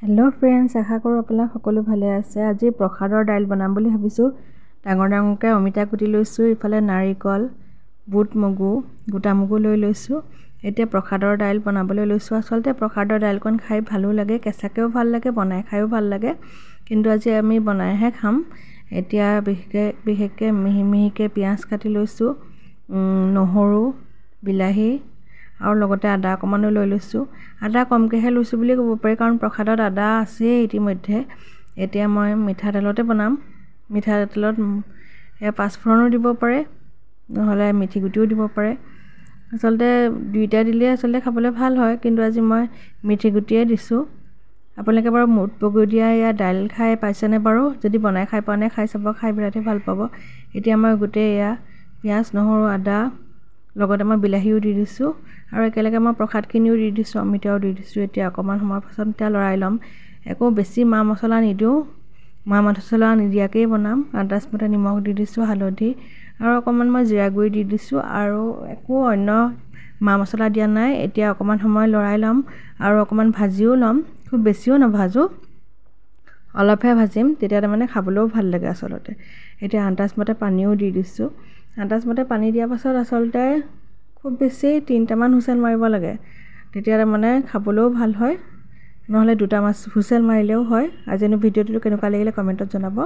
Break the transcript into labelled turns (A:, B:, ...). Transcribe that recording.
A: Hello friends, आशा करूँ আপোনালোক সকলো ভালে আছে। আজি প্ৰসাদৰ দাইল বনাম বুলি ভাবিছোঁ। ডাঙৰ ডাঙৰকৈ অমিতা কুটি লৈছোঁ, ইফালে নাৰিকল, বুট মগু, গোটা মগু লৈ লৈছোঁ। এতিয়া প্ৰসাদৰ দাইল বনাবলৈ লৈছোঁ। আচলতে প্ৰসাদৰ দাইলকণ খাই ভালো লাগে, কেঁচাকৈও ভাল লাগে, বনাই খায়ো ভাল লাগে। কিন্তু আজি আমি বনাইহে খাম। এতিয়া বিশেষকৈ মিহি মিহিকৈ পিঁয়াজ কাটি লৈছোঁ, নহৰু, বিলাহী আৰু লগতে আদা অকণমানো লৈ লৈছোঁ। আদা কমকৈহে লৈছোঁ বুলি ক'ব পাৰি, কাৰণ প্ৰসাদত আদা আছেই ইতিমধ্যে। এতিয়া মই মিঠাতেলতে বনাম। মিঠাতেলত পাঁচফোৰণো দিব পাৰে, নহ'লে মিঠি গুটিও দিব পাৰে। আচলতে দুইটা দিলে আচলতে খাবলৈ ভাল হয়, কিন্তু আজি মই মিঠি গুটিয়ে দিছোঁ। আপোনালোকে বাৰু বুট মগু দিয়া দাইল খাই পাইছেনে বাৰু? যদি বনাই খাই পোৱা নাই, খাই চাব, খাই বিৰাটেই ভাল পাব। এতিয়া মই গোটেই পিঁয়াজ, নহৰু, আদা লগতে মই বিলাহীও দি দিছোঁ আৰু একেলগে মই প্ৰসাদখিনিও দি দিছোঁ, অমিতাও দি দিছোঁ। এতিয়া অকণমান সময়ৰ পাছত এতিয়া লৰাই ল'ম। একো বেছি মা মছলা নিদিওঁ, মা মছলা নিদিয়াকৈয়ে বনাম। আন্দাজমতে নিমখ দি দিছোঁ, হালধি আৰু অকণমান মই জিৰা গুড়ি দি দিছোঁ আৰু একো অন্য মা মছলা দিয়া নাই। এতিয়া অকণমান সময় লৰাই ল'ম আৰু অকণমান ভাজিও ল'ম। খুব বেছিও নাভাজোঁ, অলপহে ভাজিম, তেতিয়া তাৰমানে খাবলৈও ভাল লাগে আচলতে। এতিয়া আন্দাজমতে পানীও দি দিছোঁ। আন্দাজমতে পানী দিয়াৰ পাছত আচলতে খুব বেছি 3টামান হুইচেল মাৰিব লাগে, তেতিয়া তাৰমানে খাবলৈও ভাল হয়। নহ'লে 2টা হুইচেল মাৰিলেও হয়। আজিনো ভিডিঅ'টো কেনেকুৱা লাগিলে কমেণ্টত জনাব।